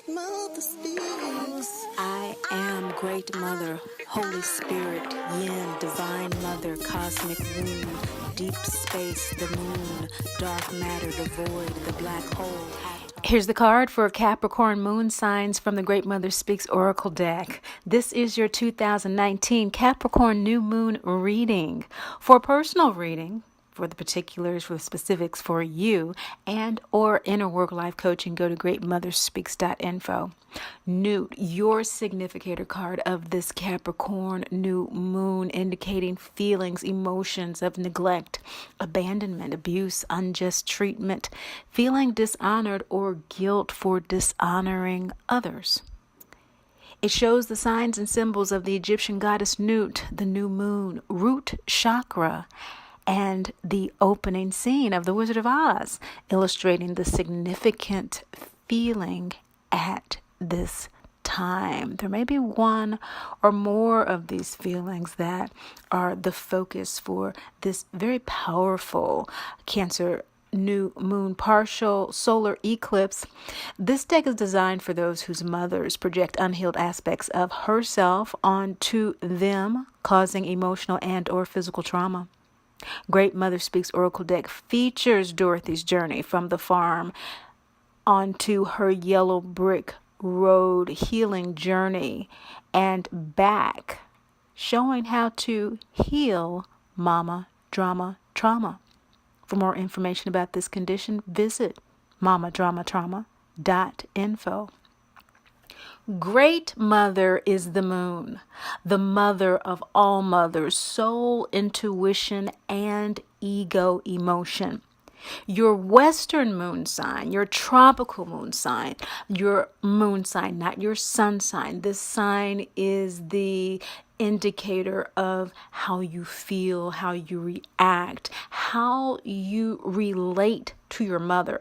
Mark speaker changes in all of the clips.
Speaker 1: Mother speaks.
Speaker 2: I am Great Mother, Holy Spirit, Yin, Divine Mother, Cosmic Womb, Deep Space, the Moon, Dark Matter, the Void, the Black Hole. Here's the card for Capricorn moon signs from the Great Mother Speaks Oracle deck. This is your 2019 Capricorn new moon reading. For personal reading, for the particulars, for the specifics for you and or inner work life coaching, go to greatmotherspeaks.info. Note your significator card of this Capricorn new moon, indicating feelings, emotions of neglect, abandonment, abuse, unjust treatment, feeling dishonored or guilt for dishonoring others. It shows the signs and symbols of the Egyptian goddess Nut, the new moon, root chakra, and the opening scene of The Wizard of Oz, illustrating the significant feeling at this time. There may be one or more of these feelings that are the focus for this very powerful Cancer new moon partial solar eclipse. This deck is designed for those whose mothers project unhealed aspects of herself onto them, causing emotional and or physical trauma. Great Mother Speaks Oracle deck features Dorothy's journey from the farm onto her yellow brick road healing journey and back, showing how to heal mama drama trauma. For more information about this condition, visit mamadramatrauma.info. Great Mother is the moon, the mother of all mothers, soul, intuition, and ego emotion. Your Western moon sign, your tropical moon sign, your moon sign, not your sun sign. This sign is the indicator of how you feel, how you react, how you relate to your mother,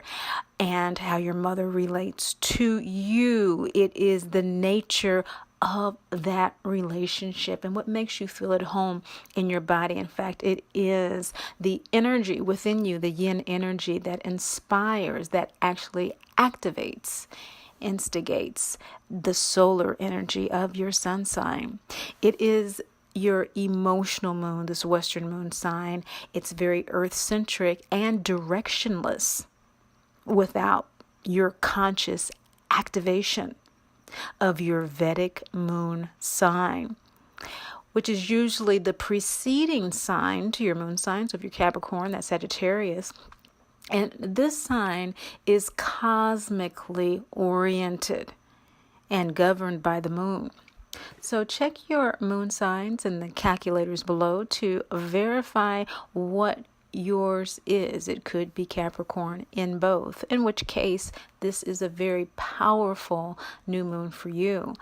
Speaker 2: and how your mother relates to you. It is the nature of that relationship and what makes you feel at home in your body. In fact, it is the energy within you, the yin energy that inspires, that actually activates, instigates the solar energy of your sun sign. It is your emotional moon, this Western moon sign. It's very earth-centric and directionless without your conscious activation of your Vedic moon sign, which is usually the preceding sign to your moon sign. So if you're Capricorn, that's Sagittarius. And this sign is cosmically oriented and governed by the moon. So check your moon signs in the calculators below to verify what yours is. It could be Capricorn in both, in which case this is a very powerful new moon for you.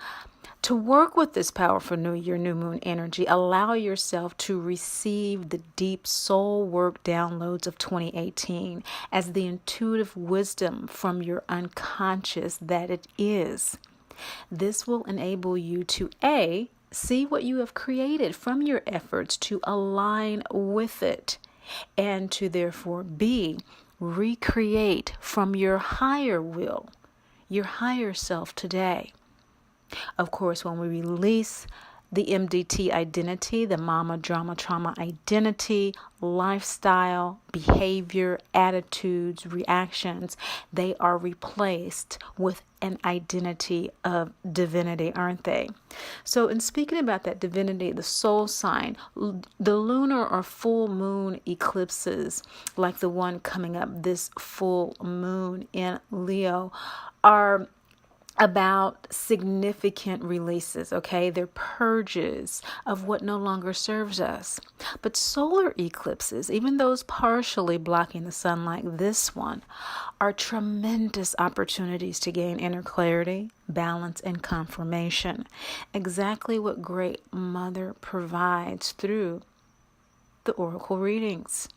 Speaker 2: To work with this powerful new moon energy, allow yourself to receive the deep soul work downloads of 2018 as the intuitive wisdom from your unconscious that it is. This will enable you to A, see what you have created from your efforts to align with it, and to therefore B, recreate from your higher will, your higher self today. Of course, when we release the MDT identity, the mama drama trauma identity, lifestyle, behavior, attitudes, reactions, they are replaced with an identity of divinity, aren't they? So in speaking about that divinity, the soul sign, the lunar or full moon eclipses, like the one coming up this full moon in Leo, are about significant releases, okay? They're purges of what no longer serves us. But solar eclipses, even those partially blocking the sun like this one, are tremendous opportunities to gain inner clarity, balance, and confirmation. Exactly what Great Mother provides through the oracle readings.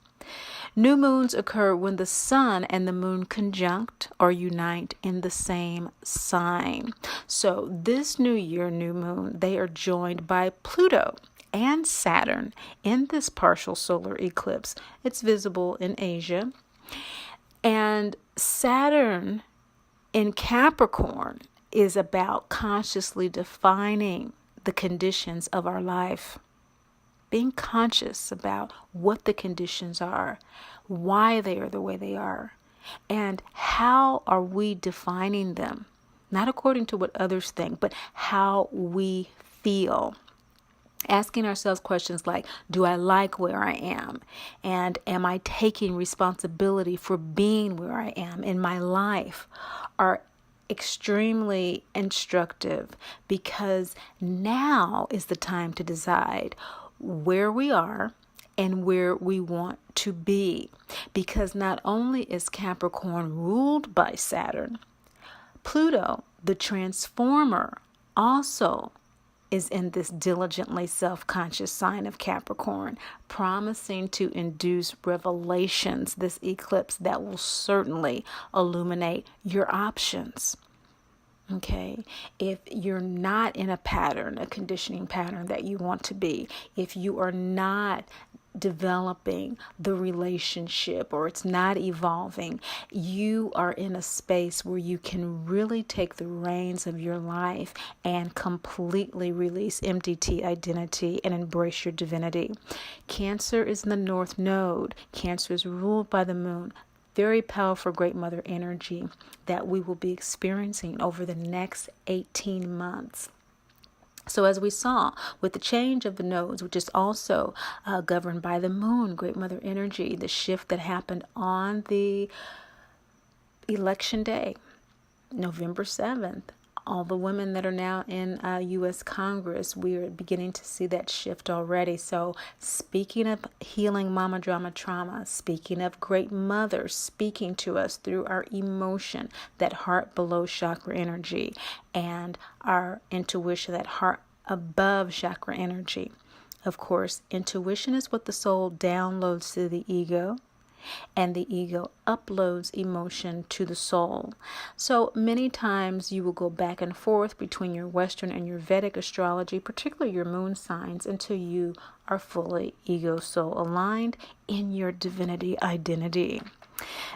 Speaker 2: New moons occur when the sun and the moon conjunct or unite in the same sign. So this new year, new moon, they are joined by Pluto and Saturn in this partial solar eclipse. It's visible in Asia. And Saturn in Capricorn is about consciously defining the conditions of our life. Being conscious about what the conditions are, why they are the way they are, and how are we defining them. Not according to what others think, but how we feel. Asking ourselves questions like, do I like where I am? And am I taking responsibility for being where I am in my life? Are extremely instructive, because now is the time to decide where we are and where we want to be. Because not only is Capricorn ruled by Saturn, Pluto, the transformer, also is in this diligently self-conscious sign of Capricorn, promising to induce revelations this eclipse that will certainly illuminate your options. Okay, if you're not in a pattern, a conditioning pattern that you want to be, if you are not developing the relationship or it's not evolving, you are in a space where you can really take the reins of your life and completely release MDT identity and embrace your divinity. Cancer is in the North Node. Cancer is ruled by the moon. Very powerful great mother energy that we will be experiencing over the next 18 months. So as we saw with the change of the nodes, which is also governed by the moon, great mother energy, the shift that happened on the election day, November 7th, all the women that are now in U.S. Congress, we are beginning to see that shift already. So speaking of healing mama drama trauma, speaking of great mothers speaking to us through our emotion, that heart below chakra energy, and our intuition, that heart above chakra energy. Of course, intuition is what the soul downloads to the ego, and the ego uploads emotion to the soul. So many times you will go back and forth between your Western and your Vedic astrology, particularly your moon signs, until you are fully ego soul aligned in your divinity identity.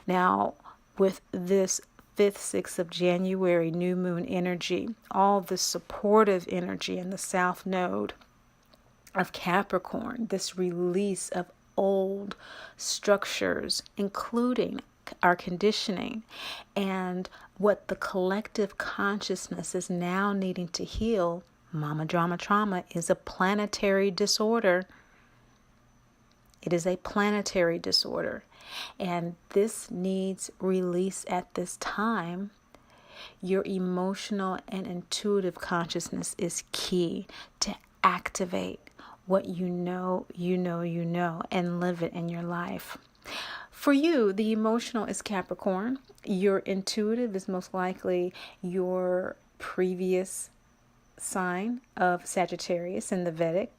Speaker 2: Now, with this 5th, 6th of January new moon energy, all the supportive energy in the South Node of Capricorn, this release of old structures, including our conditioning, and what the collective consciousness is now needing to heal. Mama drama trauma is a planetary disorder. It is a planetary disorder, and this needs release at this time. Your emotional and intuitive consciousness is key to activate what you know, and live it in your life. For you, the emotional is Capricorn. Your intuitive is most likely your previous sign of Sagittarius in the Vedic,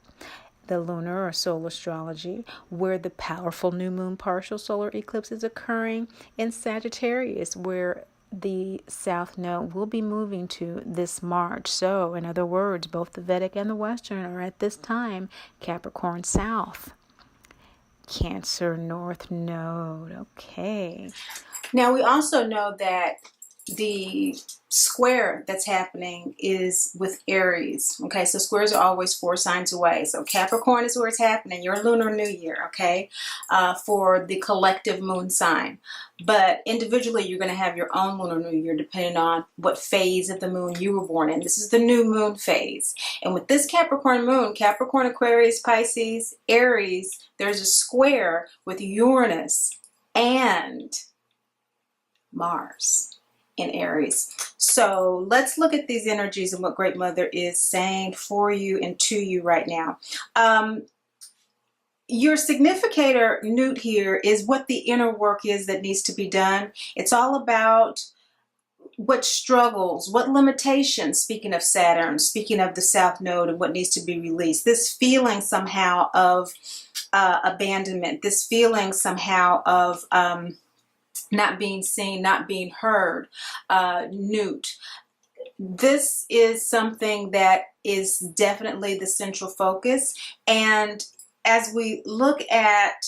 Speaker 2: the lunar or solar astrology, where the powerful new moon partial solar eclipse is occurring in Sagittarius, where the South Node will be moving to this March. So, in other words, both the Vedic and the Western are at this time Capricorn South. Cancer North Node. Okay. Now, we also know that the square that's happening is with Aries. Okay, so squares are always 4 signs away. So Capricorn is where it's happening, your lunar new year, okay, for the collective moon sign. But individually, you're going to have your own lunar new year depending on what phase of the moon you were born in. This is the new moon phase. And with this Capricorn moon, Capricorn, Aquarius, Pisces, Aries, there's a square with Uranus and Mars in Aries. So let's look at these energies and what Great Mother is saying for you and to you right now. Your significator newt here is what the inner work is that needs to be done. It's all about what struggles, what limitations, speaking of Saturn, speaking of the South Node and what needs to be released. This feeling somehow of abandonment, this feeling somehow of not being seen, not being heard, newt. This is something that is definitely the central focus. And as we look at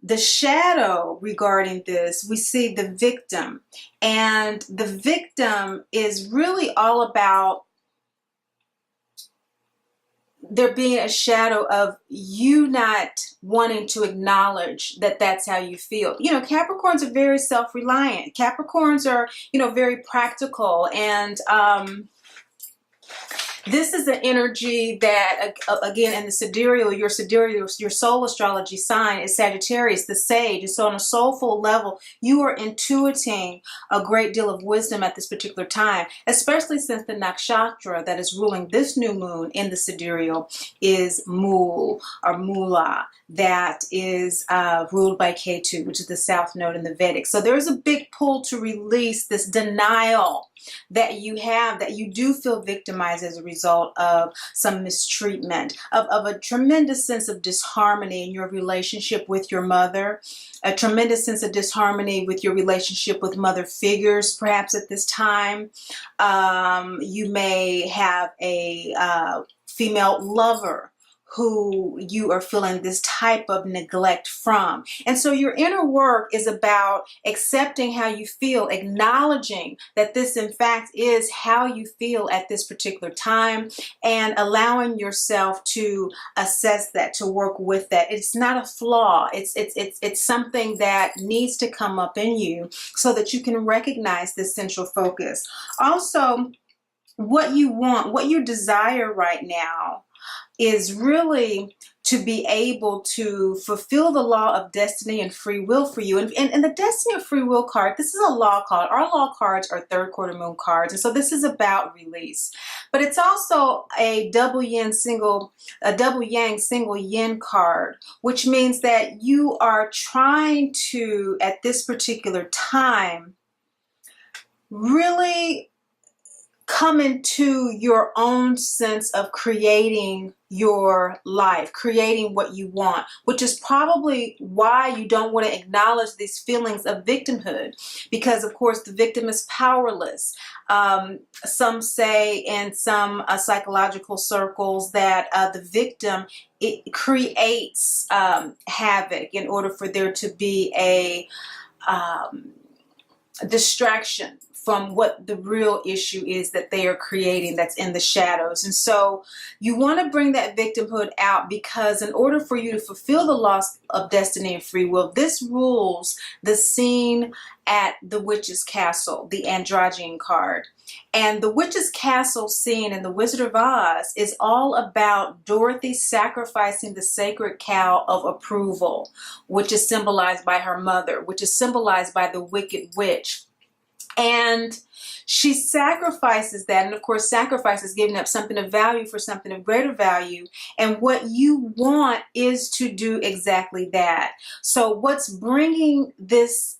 Speaker 3: the shadow regarding this, we see the victim. And the victim is really all about there being a shadow of you not wanting to acknowledge that that's how you feel. You know, Capricorns are very self-reliant. Capricorns are, you know, very practical. And this is an energy that, again, in the sidereal, your soul astrology sign is Sagittarius, the sage. And so on a soulful level, you are intuiting a great deal of wisdom at this particular time, especially since the nakshatra that is ruling this new moon in the sidereal is Mul or Mula, that is ruled by Ketu, which is the south node in the Vedic. So there's a big pull to release this denial that you have, that you do feel victimized as a result of some mistreatment, of a tremendous sense of disharmony in your relationship with your mother, a tremendous sense of disharmony with your relationship with mother figures. Perhaps at this time, you may have a female lover who you are feeling this type of neglect from. And so your inner work is about accepting how you feel, acknowledging that this in fact is how you feel at this particular time, and allowing yourself to assess that, to work with that. It's not a flaw. It's something that needs to come up in you so that you can recognize this central focus. Also, what you want, what you desire right now is really to be able to fulfill the law of destiny and free will for you. And the destiny of free will card, this is a law card. Our law cards are third quarter moon cards. And so this is about release. But it's also a double yang single yin card, which means that you are trying to, at this particular time, really come into your own sense of creating your life, creating what you want, which is probably why you don't want to acknowledge these feelings of victimhood, because of course the victim is powerless. Some say in some psychological circles that the victim, it creates havoc in order for there to be a distraction from what the real issue is that they are creating, that's in the shadows. And so you want to bring that victimhood out, because in order for you to fulfill the laws of destiny and free will, this rules the scene at the witch's castle, the androgyne card. And the witch's castle scene in The Wizard of Oz is all about Dorothy sacrificing the sacred cow of approval, which is symbolized by her mother, which is symbolized by the wicked witch. And she sacrifices that. And of course, sacrifice is giving up something of value for something of greater value. And what you want is to do exactly that. So what's bringing this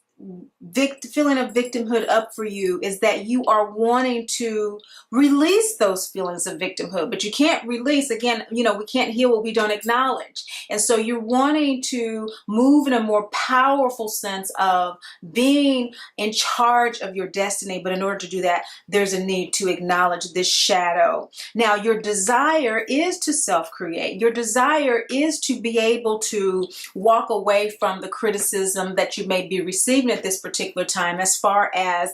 Speaker 3: feeling of victimhood up for you is that you are wanting to release those feelings of victimhood, but you can't release, again, you know, we can't heal what we don't acknowledge. And so you're wanting to move in a more powerful sense of being in charge of your destiny. But in order to do that, there's a need to acknowledge this shadow. Now, your desire is to self-create. Your desire is to be able to walk away from the criticism that you may be receiving at this particular time, as far as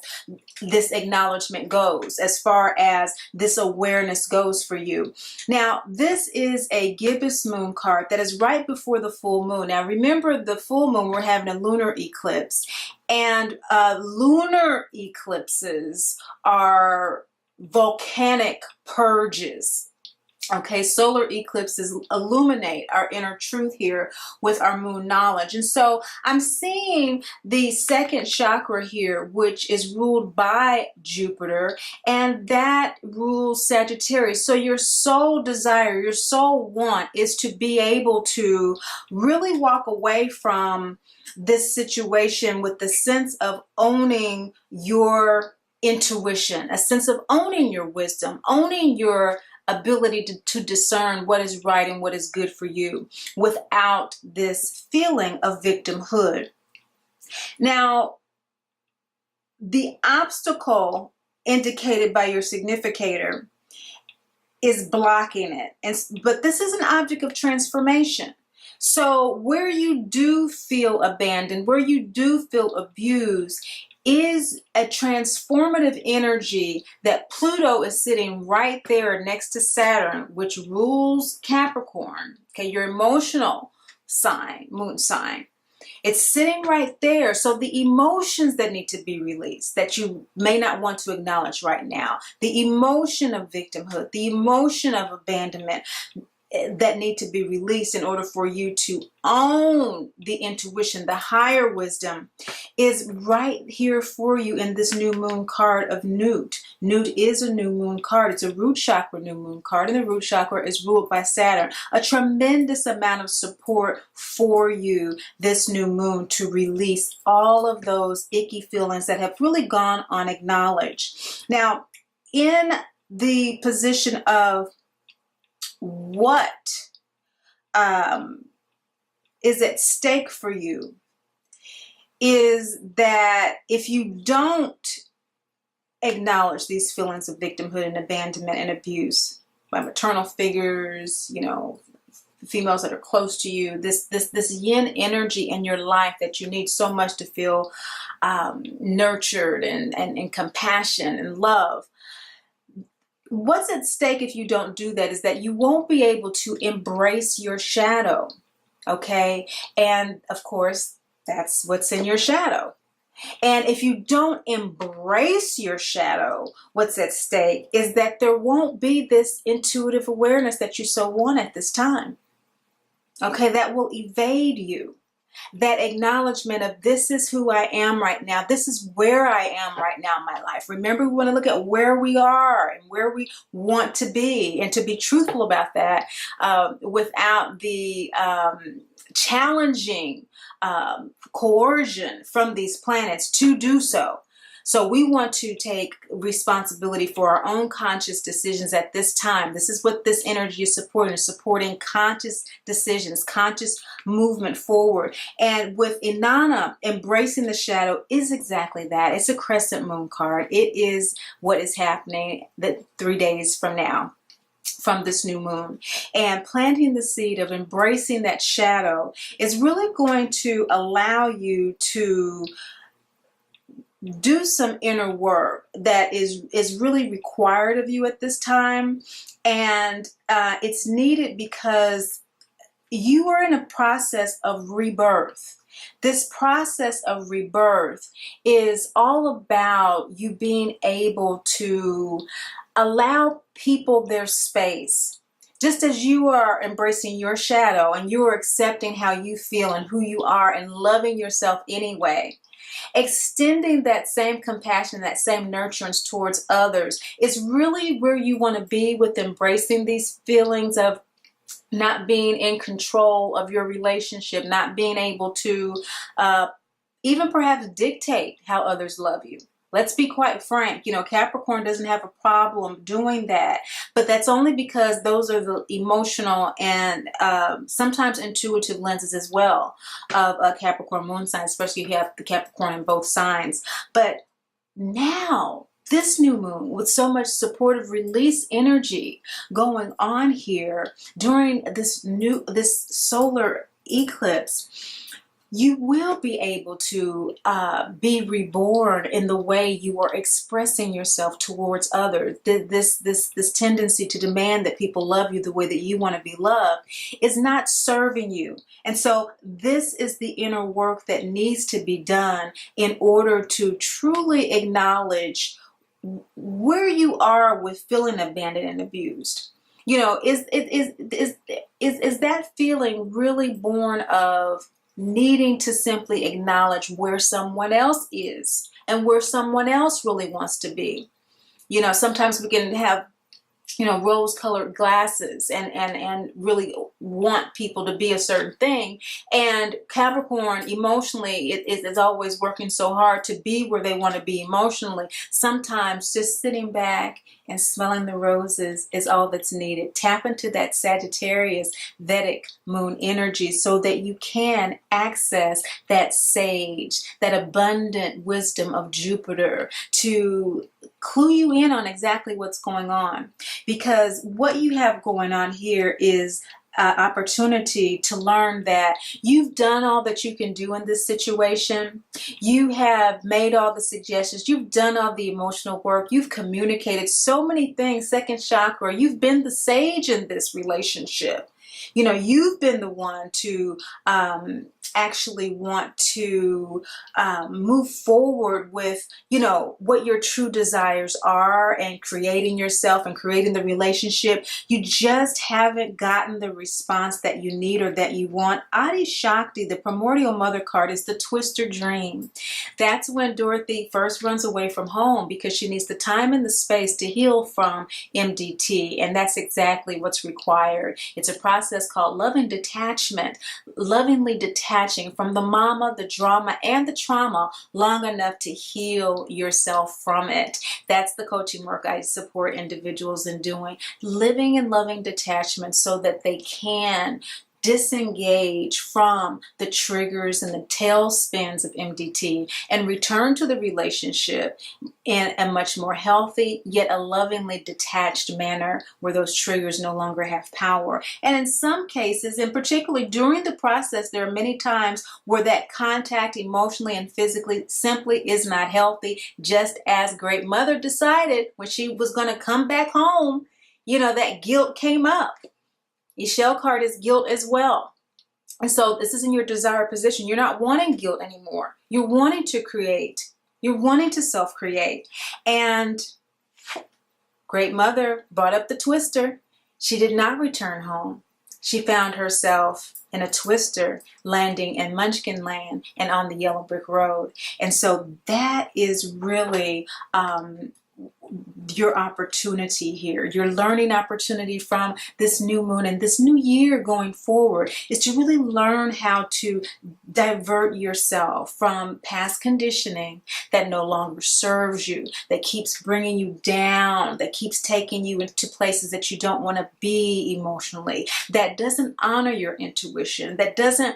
Speaker 3: this acknowledgement goes, as far as this awareness goes for you. Now, this is a gibbous moon card that is right before the full moon. Now, remember, the full moon, we're having a lunar eclipse, and lunar eclipses are volcanic purges. Okay, solar eclipses illuminate our inner truth here with our moon knowledge. And so I'm seeing the second chakra here, which is ruled by Jupiter, and that rules Sagittarius. So your soul desire, your soul want is to be able to really walk away from this situation with the sense of owning your intuition, a sense of owning your wisdom, owning your ability to discern what is right and what is good for you without this feeling of victimhood. Now, the obstacle indicated by your significator is blocking it. But this is an object of transformation. So where you do feel abandoned, where you do feel abused, is a transformative energy that Pluto is sitting right there next to Saturn, which rules Capricorn, okay, your emotional sign, moon sign. It's sitting right there. So the emotions that need to be released that you may not want to acknowledge right now, the emotion of victimhood, the emotion of abandonment, that need to be released in order for you to own the intuition, the higher wisdom, is right here for you in this new moon card of Newt. Newt is a new moon card. It's a root chakra new moon card, and the root chakra is ruled by Saturn. A tremendous amount of support for you this new moon to release all of those icky feelings that have really gone unacknowledged. Now, in the position of what is at stake for you is that if you don't acknowledge these feelings of victimhood and abandonment and abuse by maternal figures, you know, females that are close to you, this yin energy in your life that you need so much to feel nurtured and compassion and love. What's at stake if you don't do that is that you won't be able to embrace your shadow, okay? And of course, that's what's in your shadow. And if you don't embrace your shadow, what's at stake is that there won't be this intuitive awareness that you so want at this time, okay? That will evade you. That acknowledgement of this is who I am right now. This is where I am right now in my life. Remember, we want to look at where we are and where we want to be, and to be truthful about that without the challenging coercion from these planets to do so. So we want to take responsibility for our own conscious decisions at this time. This is what this energy is supporting conscious decisions, conscious movement forward. And with Inanna, embracing the shadow is exactly that. It's a crescent moon card. It is what is happening 3 days from now, from this new moon. And planting the seed of embracing that shadow is really going to allow you to do some inner work that is really required of you at this time. And it's needed because you are in a process of rebirth. This process of rebirth is all about you being able to allow people their space. Just as you are embracing your shadow and you are accepting how you feel and who you are and loving yourself anyway, extending that same compassion, that same nurturance towards others is really where you want to be with embracing these feelings of not being in control of your relationship, not being able to even perhaps dictate how others love you. Let's be quite frank. You know, Capricorn doesn't have a problem doing that, but that's only because those are the emotional and sometimes intuitive lenses as well of a Capricorn moon sign, especially if you have the Capricorn in both signs. But now, this new moon, with so much supportive release energy going on here during this solar eclipse, you will be able to be reborn in the way you are expressing yourself towards others. This tendency to demand that people love you the way that you want to be loved is not serving you. And so this is the inner work that needs to be done in order to truly acknowledge where you are with feeling abandoned and abused. You know, is that feeling really born of needing to simply acknowledge where someone else is and where someone else really wants to be? You know, sometimes we can have, you know, rose-colored glasses and really want people to be a certain thing. And Capricorn emotionally is always working so hard to be where they want to be emotionally. Sometimes just sitting back and smelling the roses is all that's needed. Tap into that Sagittarius Vedic moon energy so that you can access that sage, that abundant wisdom of Jupiter to clue you in on exactly what's going on. Because what you have going on here is opportunity to learn that you've done all that you can do in this situation. You have made all the suggestions. You've done all the emotional work. You've communicated so many things. Second chakra, you've been the sage in this relationship. You know, you've been the one to actually want to move forward with, you know, what your true desires are and creating yourself and creating the relationship. You just haven't gotten the response that you need or that you want. Adi Shakti, the primordial mother card, is the twister dream. That's when Dorothy first runs away from home because she needs the time and the space to heal from MDT. And that's exactly what's required. It's a process called loving detachment, lovingly detaching from the mama, the drama, and the trauma long enough to heal yourself from it. That's the coaching work I support individuals in doing, living in loving detachment so that they can disengage from the triggers and the tailspins of MDT and return to the relationship in a much more healthy yet a lovingly detached manner where those triggers no longer have power. And in some cases, and particularly during the process, there are many times where that contact emotionally and physically simply is not healthy, just as Great Mother decided when she was going to come back home, you know, that guilt came up. Your shell card is guilt as well. And so this is in your desired position. You're not wanting guilt anymore. You're wanting to create. You're wanting to self-create. And Great Mother brought up the twister. She did not return home. She found herself in a twister landing in Munchkin Land and on the yellow brick road. And so that is really your opportunity here, your learning opportunity from this new moon and this new year going forward is to really learn how to divert yourself from past conditioning that no longer serves you, that keeps bringing you down, that keeps taking you into places that you don't want to be emotionally, that doesn't honor your intuition, that doesn't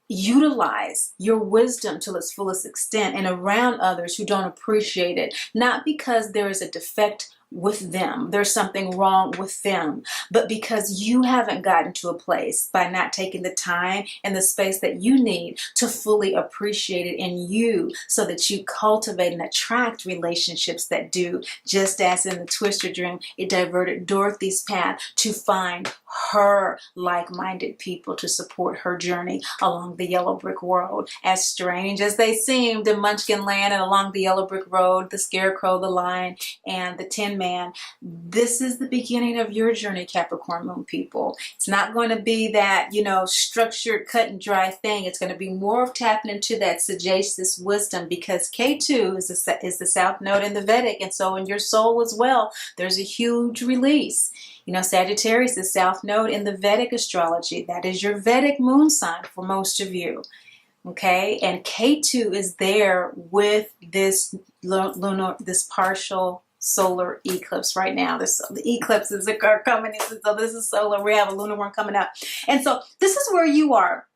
Speaker 3: utilize your wisdom to its fullest extent and around others who don't appreciate it, not because there is a defect with them, there's something wrong with them, but because you haven't gotten to a place by not taking the time and the space that you need to fully appreciate it in you so that you cultivate and attract relationships that do, just as in the twister dream, it diverted Dorothy's path to find her like-minded people to support her journey along the yellow brick road. As strange as they seemed in Munchkin Land and along the yellow brick road, the Scarecrow, the Lion, and the Tin Man, this is the beginning of your journey, Capricorn Moon people. It's not going to be that, you know, structured, cut and dry thing. It's going to be more of tapping into that sagacious wisdom, because K2 is the south node in the Vedic, and so in your soul as well, there's a huge release. You know, Sagittarius is south node in the Vedic astrology. That is your Vedic moon sign for most of you. Okay, and K2 is there with this lunar, this partial solar eclipse right now. The eclipses are coming in, so this is solar. We have a lunar one coming up, and so this is where you are.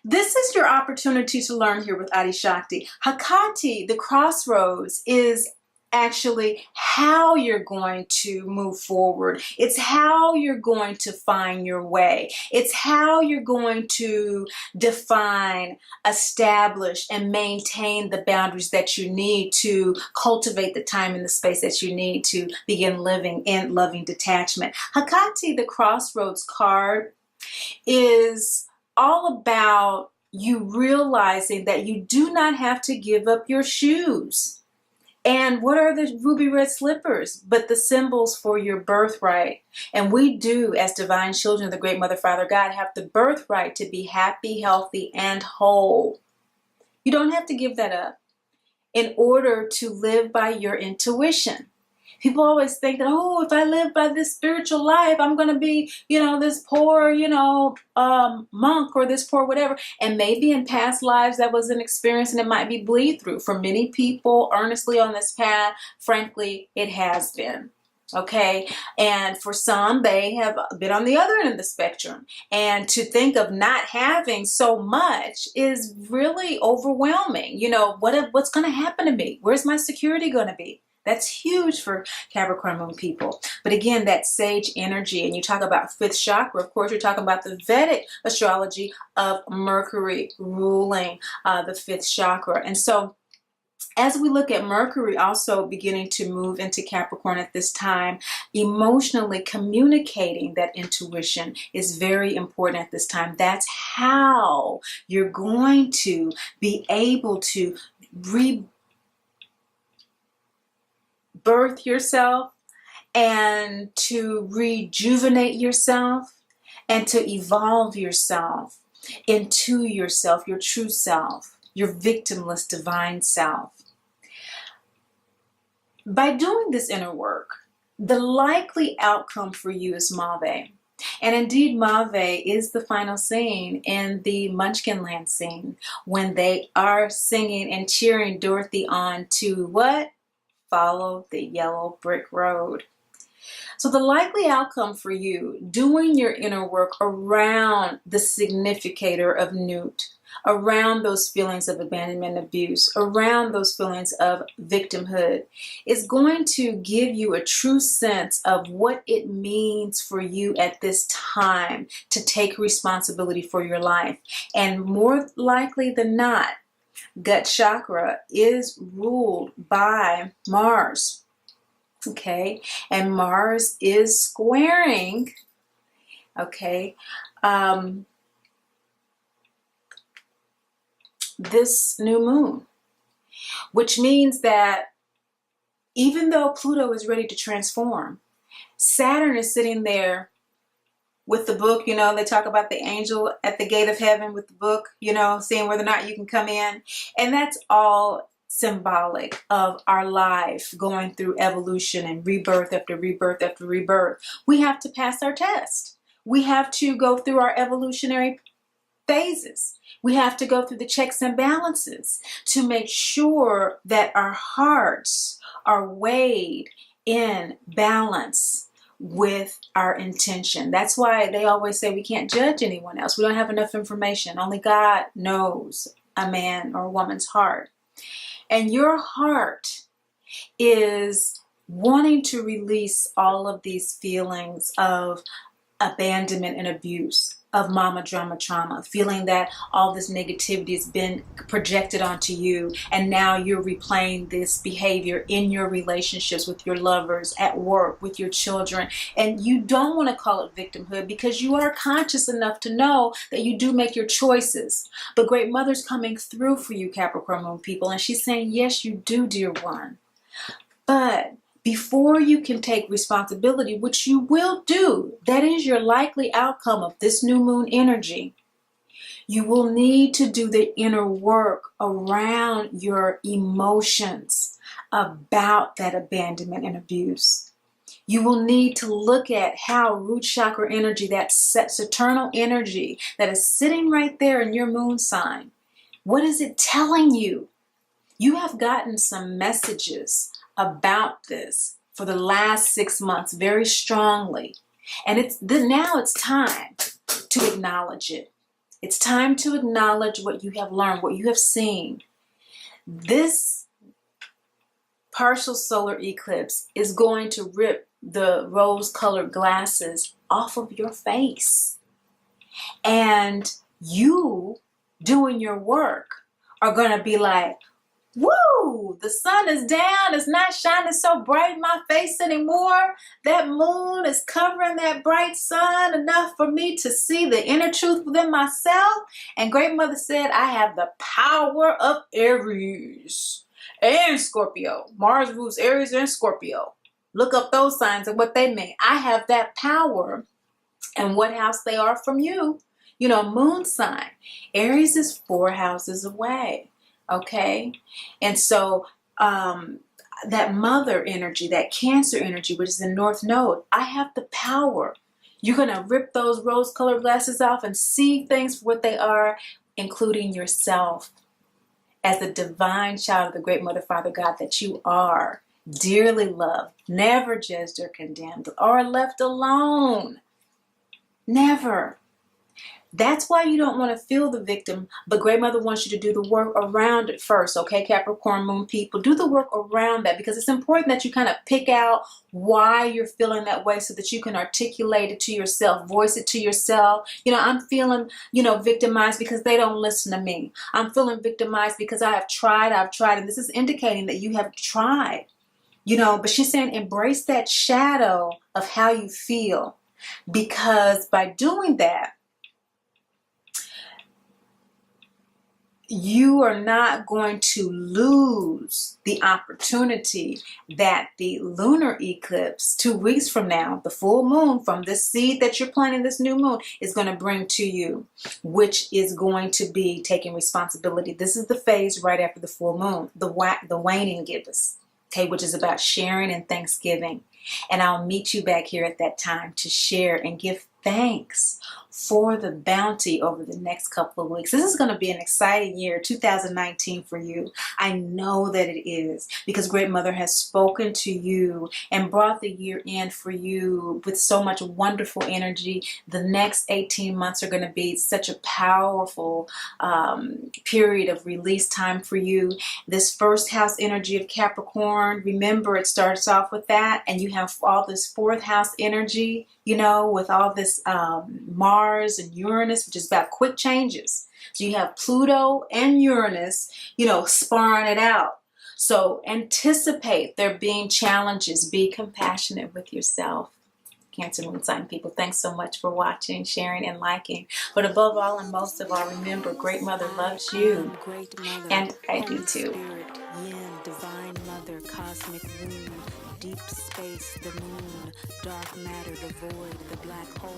Speaker 3: This is your opportunity to learn here with Adi Shakti. Hakati, the crossroads, is actually how you're going to move forward. It's how you're going to find your way. It's how you're going to define, establish, and maintain the boundaries that you need to cultivate the time and the space that you need to begin living in loving detachment. Hakati, the crossroads card, is all about you realizing that you do not have to give up your shoes. And what are the ruby red slippers but the symbols for your birthright? And we do, as divine children of the great Mother, Father, God, have the birthright to be happy, healthy, and whole. You don't have to give that up in order to live by your intuition. People always think that, oh, if I live by this spiritual life, I'm going to be, you know, this poor, you know, monk or this poor whatever. And maybe in past lives that was an experience, and it might be bleed through. For many people earnestly on this path, frankly, it has been. Okay, and for some, they have been on the other end of the spectrum. And to think of not having so much is really overwhelming. You know, what's going to happen to me? Where's my security going to be? That's huge for Capricorn moon people. But again, that sage energy, and you talk about fifth chakra, of course, you're talking about the Vedic astrology of Mercury ruling the fifth chakra. And so as we look at Mercury also beginning to move into Capricorn at this time, emotionally communicating that intuition is very important at this time. That's how you're going to be able to rebirth yourself and to rejuvenate yourself and to evolve yourself into yourself, your true self, your victimless divine self. By doing this inner work, the likely outcome for you is Mauve. And indeed, Mauve is the final scene in the Munchkinland scene when they are singing and cheering Dorothy on to what? Follow the yellow brick road. So the likely outcome for you, doing your inner work around the significator of Newt, around those feelings of abandonment and abuse, around those feelings of victimhood, is going to give you a true sense of what it means for you at this time to take responsibility for your life. And more likely than not, gut chakra is ruled by Mars. Okay, and Mars is squaring, okay, this new moon, which means that even though Pluto is ready to transform, Saturn is sitting there with the book. You know, they talk about the angel at the gate of heaven with the book, you know, seeing whether or not you can come in. And that's all symbolic of our life going through evolution and rebirth after rebirth after rebirth. We have to pass our test. We have to go through our evolutionary phases. We have to go through the checks and balances to make sure that our hearts are weighed in balance with our intention. That's why they always say we can't judge anyone else. We don't have enough information. Only God knows a man or a woman's heart. And your heart is wanting to release all of these feelings of abandonment and abuse, of mama drama trauma, feeling that all this negativity has been projected onto you, and now you're replaying this behavior in your relationships with your lovers, at work, with your children. And you don't want to call it victimhood because you are conscious enough to know that you do make your choices. But Great Mother's coming through for you, Capricorn moon people, and she's saying, yes, you do, dear one. But before you can take responsibility, which you will do, that is your likely outcome of this new moon energy, you will need to do the inner work around your emotions about that abandonment and abuse. You will need to look at how root chakra energy, that eternal energy that is sitting right there in your moon sign, what is it telling you? You have gotten some messages about this for the last 6 months very strongly. And now it's time to acknowledge it. It's time to acknowledge what you have learned, what you have seen. This partial solar eclipse is going to rip the rose-colored glasses off of your face. And you doing your work are going to be like, woo, the sun is down. It's not shining so bright in my face anymore. That moon is covering that bright sun enough for me to see the inner truth within myself. And Great Mother said, I have the power of Aries and Scorpio. Mars rules Aries and Scorpio. Look up those signs and what they mean. I have that power. And what house they are from you. You know, moon sign. Aries is 4 houses away. Okay, and so that mother energy, that Cancer energy, which is the North Node, I have the power. You're going to rip those rose-colored glasses off and see things for what they are, including yourself as the divine child of the Great Mother, Father God that you are, dearly loved, never judged or condemned or left alone. Never. That's why you don't want to feel the victim, but Great Mother wants you to do the work around it first, okay, Capricorn moon people? Do the work around that, because it's important that you kind of pick out why you're feeling that way so that you can articulate it to yourself, voice it to yourself. I'm feeling, victimized because they don't listen to me. I'm feeling victimized because I've tried, and this is indicating that you have tried, but she's saying embrace that shadow of how you feel, because by doing that, you are not going to lose the opportunity that the lunar eclipse 2 weeks from now, the full moon from this seed that you're planting, this new moon, is going to bring to you, which is going to be taking responsibility. This is the phase right after the full moon, the waning gibbous, okay, which is about sharing and thanksgiving. And I'll meet you back here at that time to share and give thanks for the bounty over the next couple of weeks. This is going to be an exciting year, 2019, for you. I know that it is, because Great Mother has spoken to you and brought the year in for you with so much wonderful energy. The next 18 months are going to be such a powerful period of release time for you. This first house energy of Capricorn, remember, it starts off with that, and you have all this fourth house energy, with all this Mars and Uranus, which is about quick changes. So you have Pluto and Uranus, sparring it out. So anticipate there being challenges. Be compassionate with yourself. Cancer moon sign people, thanks so much for watching, sharing, and liking. But above all and most of all, remember, Great Mother loves you. And I do too.
Speaker 2: Spirit, yin, divine mother, cosmic womb, deep space, the moon, dark matter, the void, the black hole.